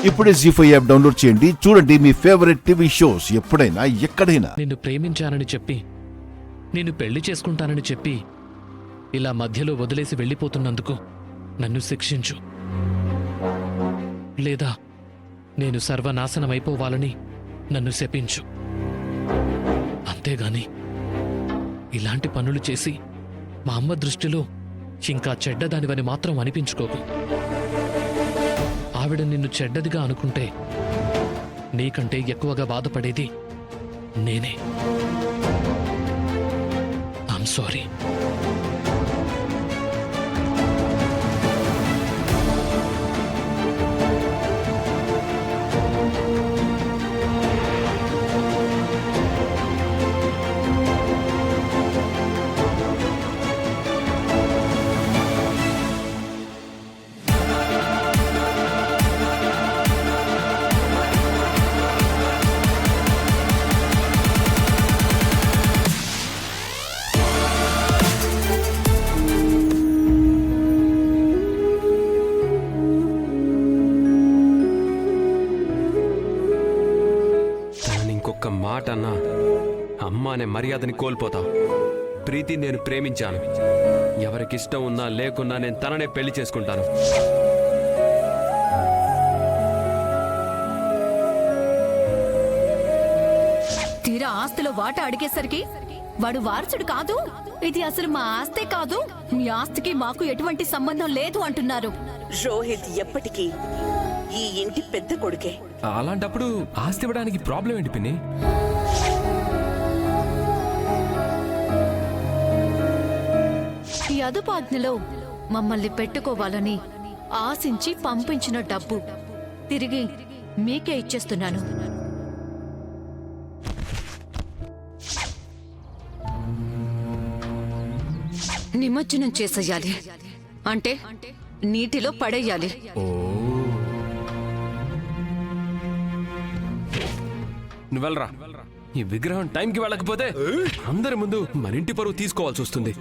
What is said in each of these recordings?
ఇప్పుడే జీ5 app download చేయండి. చూడండి మీ ఫేవరెట్ టీవీ షోస్ ఎప్పుడైనా ఎక్కడైనా. నిన్ను ప్రేమించానని చెప్పి నిన్ను పెళ్లి చేసుకుంటానని చెప్పి ఇలా మధ్యలో వదిలేసి వెళ్ళిపోతున్నందుకు నన్ను శిక్షించు. లేదా నేను సర్వనాశనమైపోవాలని నన్ను శపించు. అంతేగాని ఇలాంటి పనులు చేసి మా అమ్మ దృష్టిలో ఇంకా చెడ్డదానివని మాత్రం అనిపించుకోకు. ఆవిడ నిన్ను చెడ్డదిగా అనుకుంటే నీకంటే ఎక్కువగా బాధపడేది నేనే. I'm sorry. ఒక్క మాట అన్నా అమ్మ అనే మర్యాదని కోల్పోతావు. ప్రీతి నేను ప్రేమించాను. ఎవరికిష్టం ఉన్నా లేకున్నా నేను తననే పెళ్లి చేసుకుంటాను. తీరా ఆస్తిలో వాటా అడిగేసరికి వాడు వారసుడు కాదు, ఇది అసలు మా ఆస్తే కాదు, మీ ఆస్తికి మాకు ఎటువంటి సంబంధం లేదు అంటున్నారు. రోహిత్ ఎప్పటికీ ఈ ఇంటి పెద్ద కొడుకే. అలాంటప్పుడు ఆస్తి ఇవ్వడానికి ప్రాబ్లం ఏంటి పిన్ని? ఈ అదుపాజ్ఞలో మమ్మల్ని పెట్టుకోవాలని ఆశించి పంపించిన డబ్బు తిరిగి మీకే ఇచ్చేస్తున్నాను. నిమజ్జనం చేసేయాలి, అంటే నీటిలో పడేయాలి. నువ్వెళ్ళరా. ఈ విగ్రహం టైంకి వెళ్ళకపోతే అందరి ముందు మన ఇంటి పరువు తీసుకోవాల్సి వస్తుంది.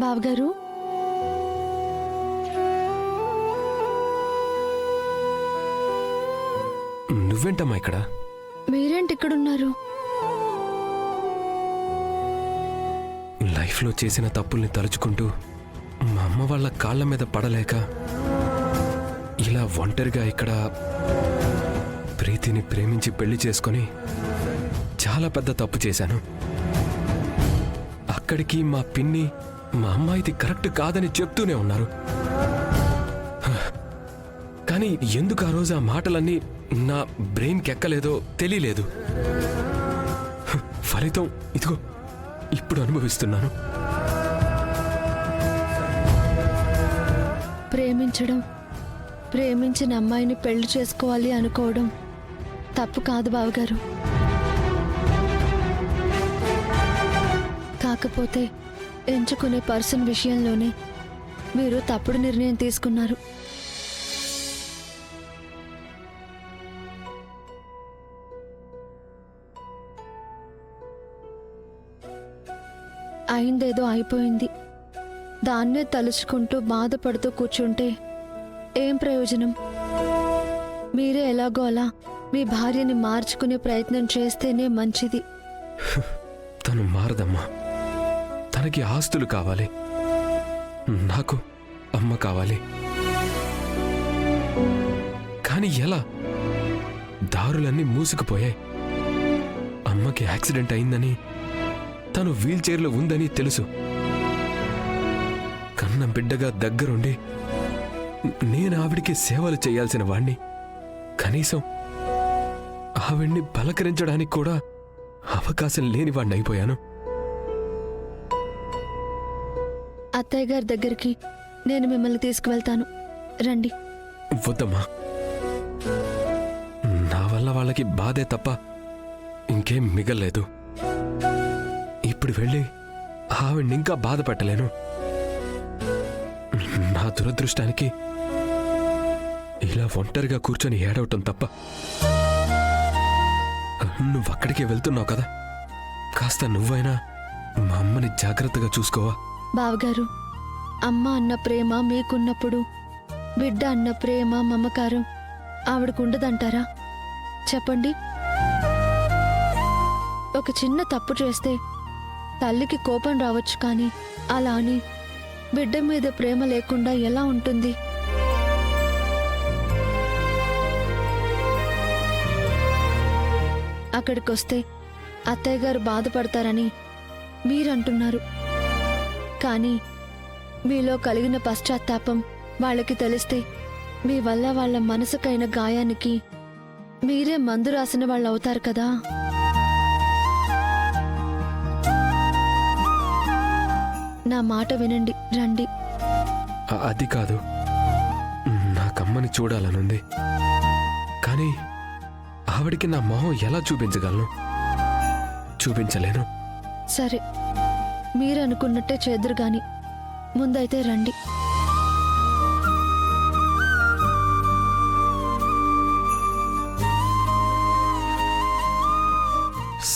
బావగారు, నువ్వేంటమ్మా ఇక్కడ? మీరేంటి ఇక్కడున్నారు? లైఫ్లో చేసిన తప్పుల్ని తలుచుకుంటూ మా అమ్మ వాళ్ళ కాళ్ళ మీద పడలేక ఇలా ఒంటరిగా ఇక్కడ ప్రీతిని ప్రేమించి పెళ్లి చేసుకొని చాలా పెద్ద తప్పు చేశాను. అక్కడికి మా పిన్ని మా అమ్మ ఇది కరెక్ట్ కాదని చెప్తూనే ఉన్నారు. కానీ ఎందుకు ఆ రోజు ఆ మాటలన్నీ నా బ్రెయిన్కి ఎక్కలేదో తెలియలేదు. ఫలితం ఇదిగో ఇప్పుడు అనుభవిస్తున్నాను. ప్రేమించడం, ప్రేమించిన అమ్మాయిని పెళ్లి చేసుకోవాలి అనుకోవడం తప్పు కాదు బావగారు. కాకపోతే ఎంచుకునే పర్సన్ విషయంలోనే మీరు తప్పుడు నిర్ణయం తీసుకున్నారు. అయిందేదో అయిపోయింది. దాన్నే తలుచుకుంటూ బాధపడుతూ కూర్చుంటే ఏం ప్రయోజనం? మీరే ఎలాగో అలా మీ భార్యని మార్చుకునే ప్రయత్నం చేస్తేనే మంచిది. తను మారదమ్మా. తనకి ఆస్తులు కావాలి, నాకు అమ్మ కావాలి. కానీ ఎలా? దారులన్నీ మూసుకుపోయాయి. అమ్మకి యాక్సిడెంట్ అయిందని తను వీల్ చైర్లో ఉందని తెలుసు. కన్న బిడ్డగా దగ్గరుండి నేను ఆవిడికి సేవలు చేయాల్సిన వాణ్ణి. కనీసం ఆవిడ్ని పలకరించడానికి కూడా అవకాశం లేని వాణ్ణి అయిపోయాను. అత్తయ్య గారి దగ్గరికి నేను మిమ్మల్ని తీసుకువెళ్తాను, రండి. వద్దమ్మా, నా వల్ల వాళ్ళకి బాధే తప్ప ఇంకేం మిగల్లేదు. ఇప్పుడు వెళ్ళి ఆవిడ్ని ఇంకా బాధ పెట్టలేను. నా దురదృష్టానికి ఇలా ఒంటరిగా కూర్చొని ఏడవటం తప్ప. నువ్వక్కడికే వెళ్తున్నావు కదా, కాస్త నువ్వైనా మా అమ్మని జాగ్రత్తగా చూసుకోవా? బావగారు, అమ్మ అన్న ప్రేమ మీకున్నప్పుడు బిడ్డ అన్న ప్రేమ మమకారం ఆవిడకుండదంటారా? చెప్పండి. ఒక చిన్న తప్పు చేస్తే తల్లికి కోపం రావచ్చు, కానీ అలా అని బిడ్డ మీద ప్రేమ లేకుండా ఎలా ఉంటుంది? అక్కడికొస్తే అత్తయ్య గారు బాధపడతారని మీరంటున్నారు, కానీ మీలో కలిగిన పశ్చాత్తాపం వాళ్ళకి తెలిస్తే మీ వల్ల వాళ్ళ మనసుకైన గాయానికి మీరే మందు రాసిన వాళ్ళు అవుతారు కదా. నా మాట వినండి, రండి. అది కాదు, నాకమ్మని చూడాలనుంది, కానీ ఆవిడికి నా మొహం ఎలా చూపించగలను? చూపించలేను. సరే, మీరనుకున్నట్టే చేద్దరు గాని ముందైతే రండి.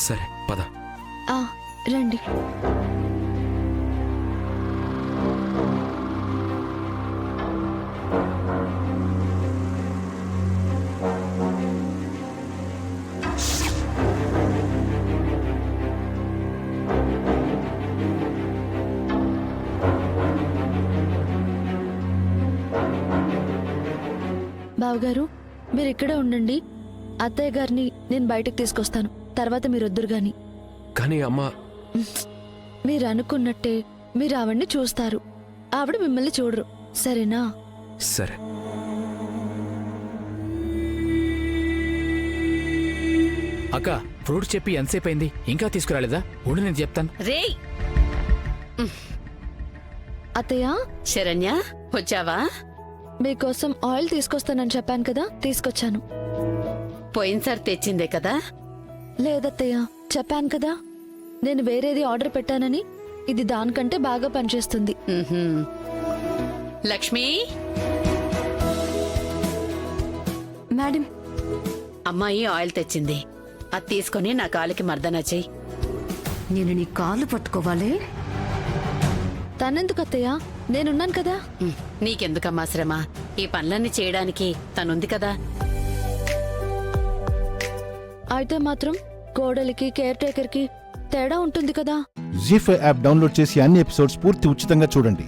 సరే పద. రండి. బావగారు, మీరు ఇక్కడే ఉండండి. అత్తయ్య గారిని నేను బయటకు తీసుకొస్తాను, తర్వాత మీరొద్దురు గాని. కానీ అమ్మా, మీరు అనుకున్నట్టే మీరు ఆవిడ్ని చూస్తారు, ఆవిడ మిమ్మల్ని చూడరు, సరేనా? సరే. అక్క, ఫ్రూట్స్ చెప్పి ఎంతసేపు అయింది, ఇంకా తీసుకురాలేదా? ఉండి నేను చెప్తాను. రేయ్ అత్తయ్య, శరణ్య, వచ్చావా? మీకోసం ఆయిల్ తీసుకొస్తానని చెప్పాను కదా, తీసుకొచ్చాను. పోయినసారి తెచ్చిందే కదా? లేదత్తయ్య, చెప్పాను కదా, నేను వేరేది ఆర్డర్ పెట్టానని. ఇది దానికంటే బాగా పనిచేస్తుంది. ఉహుం. లక్ష్మి, మేడం, అమ్మాయి ఆయిల్ తెచ్చింది, అది తీసుకొని నా కాలికి మర్దన చెయ్యి. నేను నీ కాళ్ళు పట్టుకోవాలి? తనెందుకు అత్తయ్య, నేనున్నాను కదా. నీకెందుకమ్మా శ్రమ? ఈ పనులన్నీ చేయడానికి తనుంది కదా. అయితే మాత్రం కోడలికి కేర్ టేకర్కి తేడా ఉంటుంది కదా. జీ5 యాప్ డౌన్లోడ్ చేసి అన్ని ఎపిసోడ్స్ పూర్తి ఉచితంగా చూడండి.